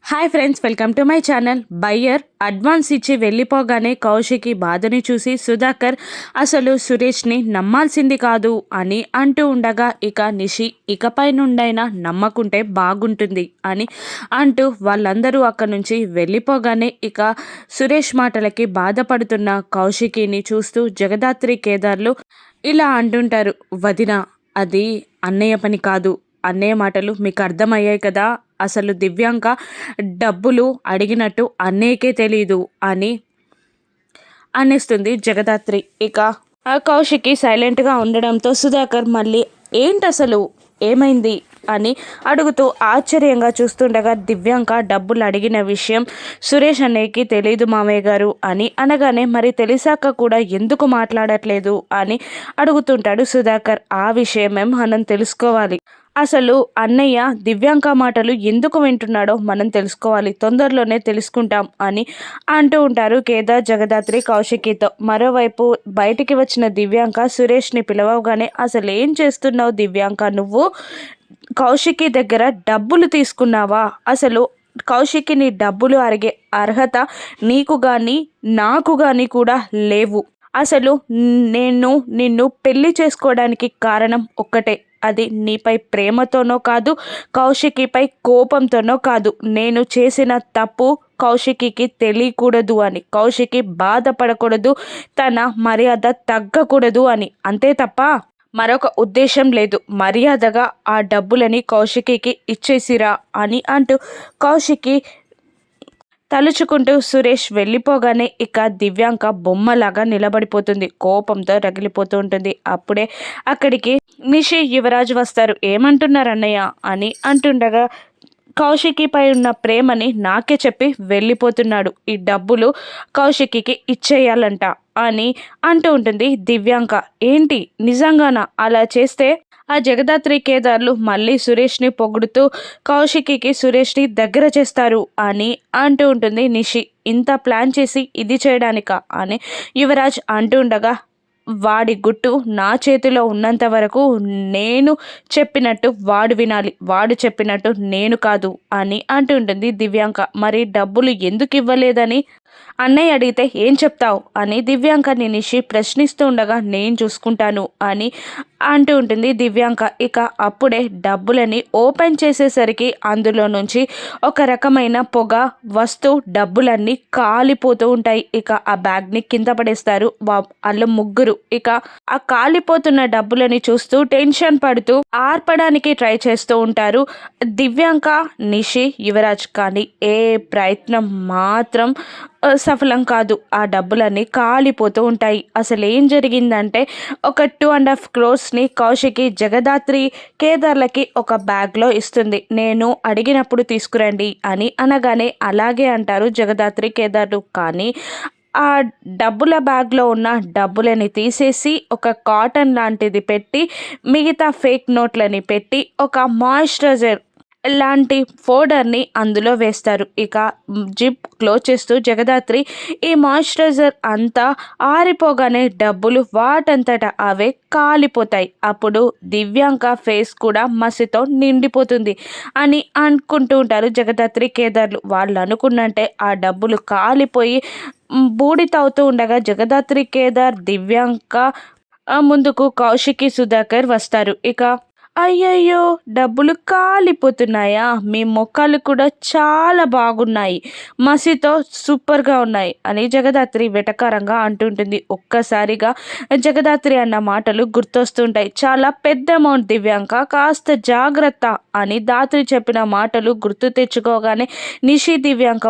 Hi friends, welcome to my channel. Buyer advance ఇచ్చి వెళ్ళిపోగానే కౌశికి బాధని చూసి సుధాకర్ అసలు సురేష్ని నమ్మాల్సింది కాదు అని అంటూ ఉండగా ఇక నిషి ఇకపై నుండైనా నమ్మకుంటే బాగుంటుంది అని అంటూ వాళ్ళందరూ అక్కడి నుంచి వెళ్ళిపోగానే ఇక సురేష్ మాటలకి బాధపడుతున్న కౌశికిని చూస్తూ జగదాత్రి కేదార్లు ఇలా అంటుంటారు. వదిన, అది అన్నయ్య పని కాదు. అన్నయ్య మాటలు మీకు అర్థమయ్యాయి కదా. అసలు దివ్యాంక డబ్బులు అడిగినట్టు అన్నయ్యకే తెలీదు అని అనేస్తుంది జగదాత్రి. ఇక ఆ కౌశికి సైలెంట్గా ఉండడంతో సుధాకర్ మళ్ళీ ఏంటసలు ఏమైంది అని అడుగుతూ ఆశ్చర్యంగా చూస్తుండగా దివ్యాంక డబ్బులు అడిగిన విషయం సురేష్ అన్నయ్యకి తెలీదు మామయ్య గారు అని అనగానే మరి తెలిసాక కూడా ఎందుకు మాట్లాడట్లేదు అని అడుగుతుంటాడు సుధాకర్. ఆ విషయమే మనం తెలుసుకోవాలి. అసలు అన్నయ్య దివ్యాంక మాటలు ఎందుకు వింటున్నాడో మనం తెలుసుకోవాలి, తొందరలోనే తెలుసుకుంటాం అని అంటూ ఉంటారు కేదార్ జగదాత్రి కౌశికితో. మరోవైపు బయటికి వచ్చిన దివ్యాంక సురేష్ని పిలవగానే అసలు ఏం చేస్తున్నావు దివ్యాంక, నువ్వు కౌశికి దగ్గర డబ్బులు తీసుకున్నావా? అసలు కౌశికి నీ డబ్బులు అడిగే అర్హత నీకు కానీ నాకు కానీ కూడా లేవు. అసలు నేను నిన్ను పెళ్లి చేసుకోవడానికి కారణం ఒక్కటే, అది నీపై ప్రేమతోనో కాదు, కౌశికిపై కోపంతోనో కాదు. నేను చేసిన తప్పు కౌశికి తెలియకూడదు అని, కౌశికి బాధపడకూడదు, తన మర్యాద తగ్గకూడదు అని, అంతే తప్ప మరొక ఉద్దేశం లేదు. మర్యాదగా ఆ డబ్బులని కౌశికి ఇచ్చేసిరా అని అంటూ కౌశికి తలుచుకుంటూ సురేష్ వెళ్ళిపోగానే ఇక దివ్యాంక బొమ్మలాగా నిలబడిపోతుంది, కోపంతో రగిలిపోతూ ఉంటుంది. అప్పుడే అక్కడికి నిషి యువరాజు వస్తారు. ఏమంటున్నారు అన్నయ్య అని అంటుండగా కౌశికిపై ఉన్న ప్రేమని నాకే చెప్పి వెళ్ళిపోతున్నాడు, ఈ డబ్బులు కౌశికి ఇచ్చేయాలంట అని అంటూ ఉంటుంది దివ్యాంక. ఏంటి నిజంగానా? అలా చేస్తే ఆ జగదాత్రి కేదార్లు మళ్ళీ సురేష్ని పొగుడుతూ కౌశికి సురేష్ని దగ్గర చేస్తారు అని అంటూ ఉంటుంది నిషి. ఇంత ప్లాన్ చేసి ఇది చేయడానికా అని యువరాజ్ అంటూ ఉండగా, వాడి గుట్టు నా చేతిలో ఉన్నంత వరకు నేను చెప్పినట్టు వాడు వినాలి, వాడు చెప్పినట్టు నేను కాదు అని అంటుంటుంది దివ్యాంక. మరి డబ్బులు ఎందుకు ఇవ్వలేదని అన్నయ్య అడిగితే ఏం చెప్తావు అని దివ్యాంకని నిషి ప్రశ్నిస్తూ ఉండగా, నేను చూసుకుంటాను అని అంటూ ఉంటుంది దివ్యాంక. ఇక అప్పుడే డబ్బులని ఓపెన్ చేసేసరికి అందులో నుంచి ఒక రకమైన పొగ వస్తూ డబ్బులన్నీ కాలిపోతూ ఉంటాయి. ఇక ఆ బ్యాగ్ని కింద పడేస్తారు వాళ్ళు ముగ్గురు. ఇక ఆ కాలిపోతున్న డబ్బులని చూస్తూ టెన్షన్ పడుతూ ఆర్పడానికి ట్రై చేస్తూ ఉంటారు దివ్యాంక, నిషి, యువరాజ్. కానీ ఏ ప్రయత్నం మాత్రం సఫలం కాదు. ఆ డబ్బులన్నీ కాలిపోతూ ఉంటాయి. అసలు ఏం జరిగిందంటే ఒక 2.5 crores కౌశికి జగదాత్రి కేదార్లకి ఒక బ్యాగ్లో ఇస్తుంది. నేను అడిగినప్పుడు తీసుకురండి అని అనగానే అలాగే అంటారు జగదాత్రి కేదార్లు. కానీ ఆ డబ్బుల బ్యాగ్లో ఉన్న డబ్బులని తీసేసి ఒక కాటన్ లాంటిది పెట్టి మిగతా ఫేక్ నోట్లని పెట్టి ఒక మాయిశ్చరైజర్ లాంటి ఫోల్డర్ని అందులో వేస్తారు. ఇక జిప్ క్లోజ్ చేస్తూ జగదాత్రి ఈ మాయిశ్చరైజర్ అంతా ఆరిపోగానే డబ్బులు వాటంతట అవే కాలిపోతాయి. అప్పుడు దివ్యాంక ఫేస్ కూడా మసితో నిండిపోతుంది అని అనుకుంటూ ఉంటారు జగదాత్రి కేదార్లు. వాళ్ళు అనుకున్నంటే ఆ డబ్బులు కాలిపోయి బూడితవుతూ ఉండగా జగదాత్రి కేదార్ దివ్యాంక ముందుకు కౌశికి సుధాకర్ వస్తారు. ఇక అయ్యయ్యో, డబ్బులు కాలిపోతున్నాయా? మీ మొక్కలు కూడా చాలా బాగున్నాయి, మసితో సూపర్గా ఉన్నాయి అని జగదాత్రి వెటకారంగా అంటుంటుంది. ఒక్కసారిగా జగదాత్రి అన్న మాటలు గుర్తొస్తుంటాయి. చాలా పెద్ద అమౌంట్ దివ్యాంక, కాస్త జాగ్రత్త అని దాత్రి చెప్పిన మాటలు గుర్తు తెచ్చుకోగానే నిషి దివ్యాంక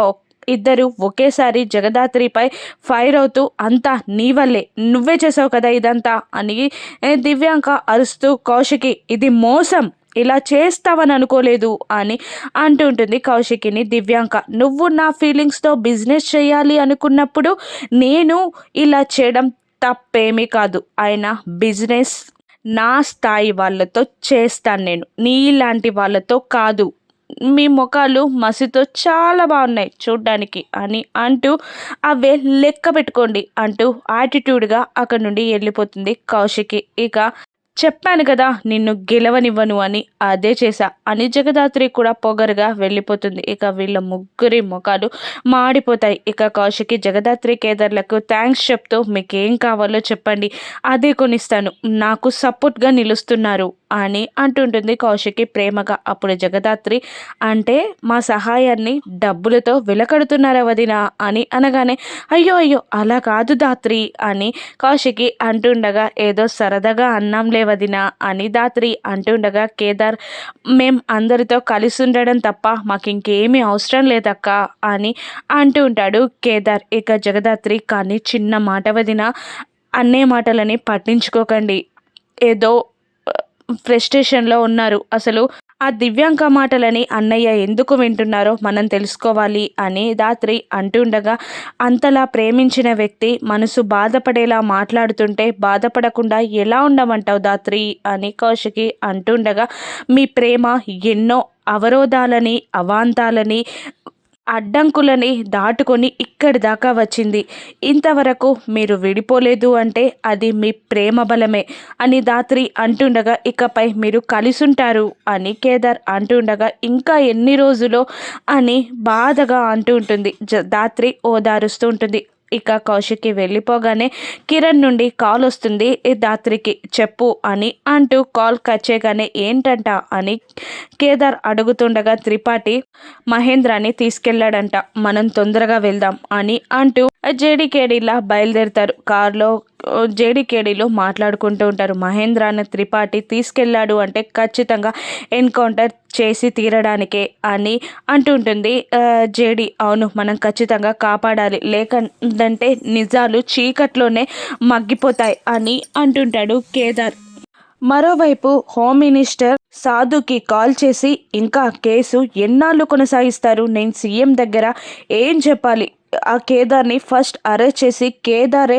ఇద్దరు ఒకేసారి జగదాత్రిపై ఫైర్ అవుతూ, అంతా నీ వల్లే, నువ్వే చేసావు కదా ఇదంతా అని దివ్యాంక అరుస్తూ, కౌశికి ఇది మోసం, ఇలా చేస్తావని అనుకోలేదు అని అంటుంటుంది కౌశికిని దివ్యాంక. నువ్వు నా ఫీలింగ్స్తో బిజినెస్ చేయాలి అనుకున్నప్పుడు నేను ఇలా చేయడం తప్పేమీ కాదు. అయినా బిజినెస్ నా స్థాయి వాళ్ళతో చేస్తాను, నేను నీలాంటి వాళ్ళతో కాదు. మీ ముఖాలు మసితో చాలా బాగున్నాయి చూడ్డానికి అని అంటూ అవే లెక్క పెట్టుకోండి అంటూ యాటిట్యూడ్గా అక్కడి నుండి వెళ్ళిపోతుంది కౌశికి. ఇక చెప్పాను కదా నిన్ను గెలవనివ్వను అని, అదే చేశా అని జగదాత్రి కూడా పొగరుగా వెళ్ళిపోతుంది. ఇక వీళ్ళ ముగ్గురి ముఖాలు మాడిపోతాయి. ఇక కౌశికి జగదాత్రి కేదార్లకు థ్యాంక్స్ చెప్తూ మీకేం కావాలో చెప్పండి, అదే కొనిస్తాను, నాకు సపోర్ట్గా నిలుస్తున్నారు అని అంటుంటుంది కౌశికి ప్రేమగా. అప్పుడు జగదాత్రి అంటే మా సహాయాన్ని డబ్బులతో వెలకడుతున్నారా వదినా అని అనగానే అయ్యో అయ్యో అలా కాదు దాత్రి అని కౌశికి అంటుండగా ఏదో సరదాగా అన్నాంలే వదినా అని దాత్రి అంటుండగా కేదార్ మేం అందరితో కలిసి ఉండడం తప్ప మాకు ఇంకేమీ అవసరం లేదక్క అని అంటూ ఉంటాడు కేదార్. ఇక జగదాత్రి కానీ చిన్న మాట వదినా, అన్నే మాటలని పట్టించుకోకండి, ఏదో ఫ్రస్ట్రేషన్లో ఉన్నారు, అసలు ఆ దివ్యాంక మాటలని అన్నయ్య ఎందుకు వింటున్నారో మనం తెలుసుకోవాలి అని దాత్రి అంటుండగా అంతలా ప్రేమించిన వ్యక్తి మనసు బాధపడేలా మాట్లాడుతుంటే బాధపడకుండా ఎలా ఉండమంటావు దాత్రి అని కౌశికి అంటుండగా మీ ప్రేమ ఎన్నో అవరోధాలని అవాంతాలని అడ్డంకులని దాటుకొని ఇక్కడి దాకా వచ్చింది, ఇంతవరకు మీరు విడిపోలేదు అంటే అది మీ ప్రేమ బలమే అని దాత్రి అంటుండగా ఇకపై మీరు కలిసుంటారు అని కేదార్ అంటుండగా ఇంకా ఎన్ని రోజులో అని బాధగా అంటూ ఉంటుంది. దాత్రి ఓదారుస్తూ ఉంటుంది. ఇక కౌశిక్కి వెళ్ళిపోగానే కిరణ్ నుండి కాల్ వస్తుంది దాత్రికి, చెప్పు అని అంటూ కాల్ కట్ చేయగానే ఏంటంట అని కేదార్ అడుగుతుండగా త్రిపాఠి మహేంద్రాన్ని తీసుకెళ్లాడంట, మనం తొందరగా వెళ్దాం అని అంటూ జేడీకేడీలా బయలుదేరుతారు. కారులో జేడీకేడీలో మాట్లాడుకుంటూ ఉంటారు. మహేంద్రాన్ని త్రిపాఠి తీసుకెళ్లాడు అంటే ఖచ్చితంగా ఎన్కౌంటర్ చేసి తీరడానికే అని అంటుంటుంది జేడీ. అవును, మనం ఖచ్చితంగా కాపాడాలి, లేకంటే నిజాలు చీకట్లోనే మగ్గిపోతాయి అని అంటుంటాడు కేదార్. మరోవైపు హోమ్ మినిస్టర్ సాధుకి కాల్ చేసి ఇంకా కేసు ఎన్నాళ్ళు కొనసాగిస్తారు, నేను సీఎం దగ్గర ఏం చెప్పాలి, ఆ కేదార్ని ఫస్ట్ అరెస్ట్ చేసి కేదారే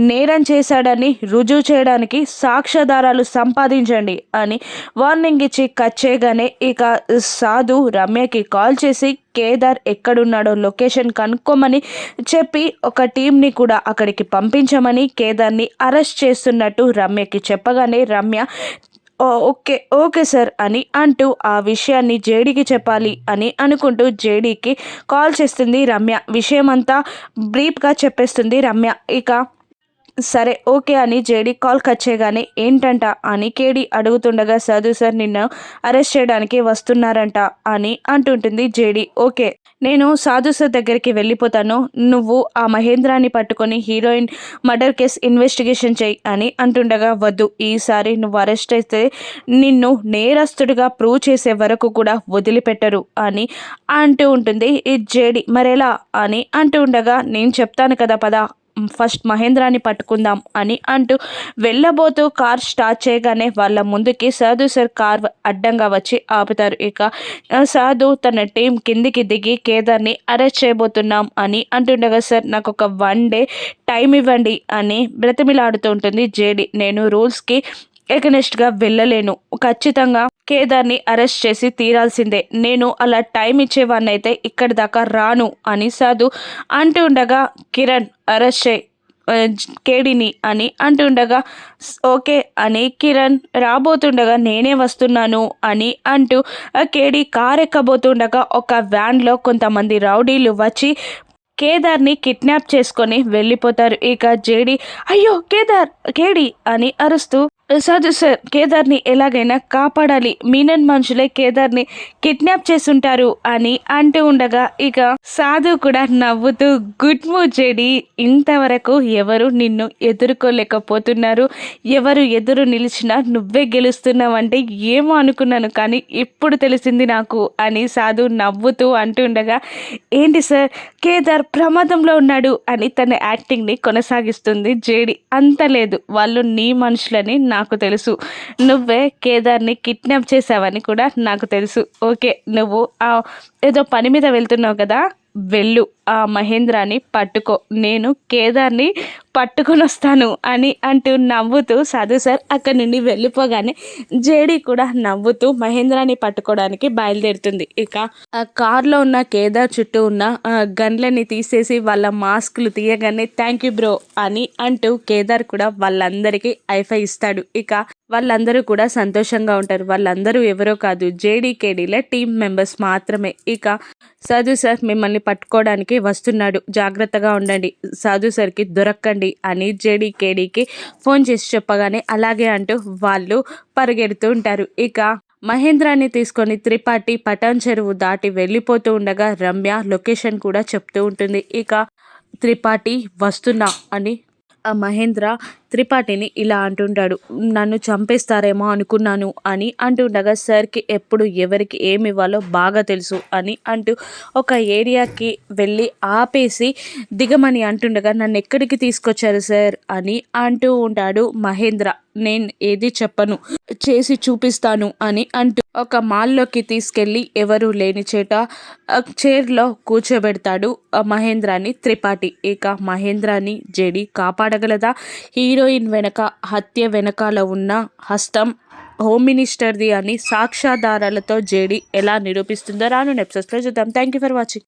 నేరం చేశాడని రుజువు చేయడానికి సాక్ష్యాధారాలు సంపాదించండి అని వార్నింగ్ ఇచ్చి కట్ చేయగానే ఇక సాధు రమ్యకి కాల్ చేసి కేదార్ ఎక్కడున్నాడో లొకేషన్ కనుక్కోమని చెప్పి ఒక టీంని కూడా అక్కడికి పంపించమని కేదార్ని అరెస్ట్ చేస్తున్నట్టు రమ్యకి చెప్పగానే రమ్య ఓకే ఓకే సార్ అని అంటూ ఆ విషయాన్ని జేడీకి చెప్పాలి అని అనుకుంటూ జేడీకి కాల్ చేస్తుంది రమ్య. విషయమంతా బ్రీఫ్గా చెప్పేస్తుంది రమ్య. ఇక సరే ఓకే అని జేడీ కాల్ కట్ చేయగానే ఏంటంట అని కేడీ అడుగుతుండగా సాధు సార్ నిన్ను అరెస్ట్ చేయడానికి వస్తున్నారంట అని అంటుంటుంది జేడీ. ఓకే, నేను సాధు సార్ దగ్గరికి వెళ్ళిపోతాను, నువ్వు ఆ మహేంద్రాన్ని పట్టుకొని హీరోయిన్ మర్డర్ కేస్ ఇన్వెస్టిగేషన్ చేయి అని అంటుండగా వద్దు, ఈసారి నువ్వు అరెస్ట్ అయితే నిన్ను నేరస్తుడిగా ప్రూవ్ చేసే వరకు కూడా వదిలిపెట్టరు అని అంటూ ఉంటుంది ఈ జేడీ. మరెలా అని అంటూ ఉండగా నేను చెప్తాను కదా పద, ఫస్ట్ మహేంద్రాన్ని పట్టుకుందాం అని అంటూ వెళ్ళబోతూ కార్ స్టార్ట్ చేయగానే వాళ్ళ ముందుకి సాధు సార్ కార్ అడ్డంగా వచ్చి ఆపుతారు. ఇక సాధు తన టీం కిందికి దిగి కేదార్ని అరెస్ట్ చేయబోతున్నాం అని అంటుండగా సార్ నాకు ఒక 1 day టైం ఇవ్వండి అని బ్రతిమిలాడుతూ ఉంటుంది జేడీ. నేను రూల్స్కి ఎగనెస్ట్గా వెళ్ళలేను, ఖచ్చితంగా కేదార్ని అరెస్ట్ చేసి తీరాల్సిందే, నేను అలా టైం ఇచ్చేవాడినైతే ఇక్కడి దాకా రాను అని సాధు అంటూ ఉండగా కిరణ్ అరెస్ట్ చేయి కేడీని అని అంటుండగా ఓకే అని కిరణ్ రాబోతుండగా నేనే వస్తున్నాను అని అంటూ కేడీ కార్ ఎక్కబోతుండగా ఒక వ్యాన్లో కొంతమంది రౌడీలు వచ్చి కేదార్ని కిడ్నాప్ చేసుకొని వెళ్ళిపోతారు. ఇక జేడీ అయ్యో కేదార్ కేడీ అని అరుస్తూ సాధు సార్ కేదార్ని ఎలాగైనా కాపాడాలి, మీనన్ మనుషులే కేదార్ని కిడ్నాప్ చేసుంటారు అని అంటూ ఉండగా ఇక సాధు కూడా నవ్వుతూ గుడ్ మూవ్ జేడీ, ఇంతవరకు ఎవరు నిన్ను ఎదుర్కోలేకపోతున్నారు, ఎవరు ఎదురు నిలిచినా నువ్వే గెలుస్తున్నావంటే ఏమో అనుకున్నాను కానీ ఇప్పుడు తెలిసింది నాకు అని సాధు నవ్వుతూ అంటుండగా ఏంటి సార్ కేదార్ ప్రమాదంలో ఉన్నాడు అని తన యాక్టింగ్ని కొనసాగిస్తుంది జేడీ. అంత లేదు, వాళ్ళు నీ మనుషులని నాకు తెలుసు, నువ్వే కేదార్ని కిడ్నాప్ చేసావని కూడా నాకు తెలుసు. ఓకే, నువ్వు ఏదో పని మీద వెళ్తున్నావు కదా, వెళ్ళు, ఆ మహేంద్రాన్ని పట్టుకో, నేను కేదార్ని పట్టుకొని వస్తాను అని అంటూ నవ్వుతూ సాధు సార్ అక్కడి నుండి వెళ్ళిపోగానే జేడీ కూడా నవ్వుతూ మహేంద్రాన్ని పట్టుకోవడానికి బయలుదేరుతుంది. ఇక ఆ కార్లో ఉన్న కేదార్ చుట్టూ ఉన్న గన్లని తీసేసి వాళ్ళ మాస్కులు తీయగానే థ్యాంక్ యూ బ్రో అని అంటూ కేదార్ కూడా వాళ్ళందరికీ ఐఫై ఇస్తాడు. ఇక వాళ్ళందరూ కూడా సంతోషంగా ఉంటారు. వాళ్ళందరూ ఎవరో కాదు, జేడీకేడీల టీమ్ మెంబర్స్ మాత్రమే. ఇక సాధు సార్ మిమ్మల్ని పట్టుకోవడానికి వస్తున్నాడు, జాగ్రత్తగా ఉండండి, సాధు సార్కి దొరక్కండి అని జేడీకేడీకి ఫోన్ చేసి చెప్పగానే అలాగే అంటూ వాళ్ళు పరిగెడుతూ ఉంటారు. ఇక మహేంద్రాన్ని తీసుకొని త్రిపాఠి పటాన్ చెరువు దాటి వెళ్ళిపోతూ ఉండగా రమ్య లొకేషన్ కూడా చెప్తూ ఉంటుంది. ఇక త్రిపాఠి వస్తున్నా అని ఆ మహేంద్ర త్రిపాఠిని ఇలా అంటుంటాడు. నన్ను చంపేస్తారేమో అనుకున్నాను అని అంటుండగా సార్కి ఎప్పుడు ఎవరికి ఏమి ఇవ్వాలో బాగా తెలుసు అని అంటూ ఒక ఏరియాకి వెళ్ళి ఆపేసి దిగమని అంటుండగా నన్ను ఎక్కడికి తీసుకొచ్చారు సార్ అని అంటూ ఉంటాడు మహేంద్ర. నేను ఏది చెప్పను, చేసి చూపిస్తాను అని అంటూ ఒక మాల్లోకి తీసుకెళ్ళి ఎవరు లేని చేట చైర్లో కూర్చోబెడతాడు మహేంద్రాని త్రిపాఠి. ఇక మహేంద్రాని జేడి కాపాడగలదా? హీరోయిన్ వెనక హత్య వెనకాల ఉన్న హస్తం హోమ్ మినిస్టర్ది అని సాక్ష్యాధారాలతో జేడి ఎలా నిరూపిస్తుందో రాను ఎపిసోడ్స్లో చూద్దాం. Thank you for watching.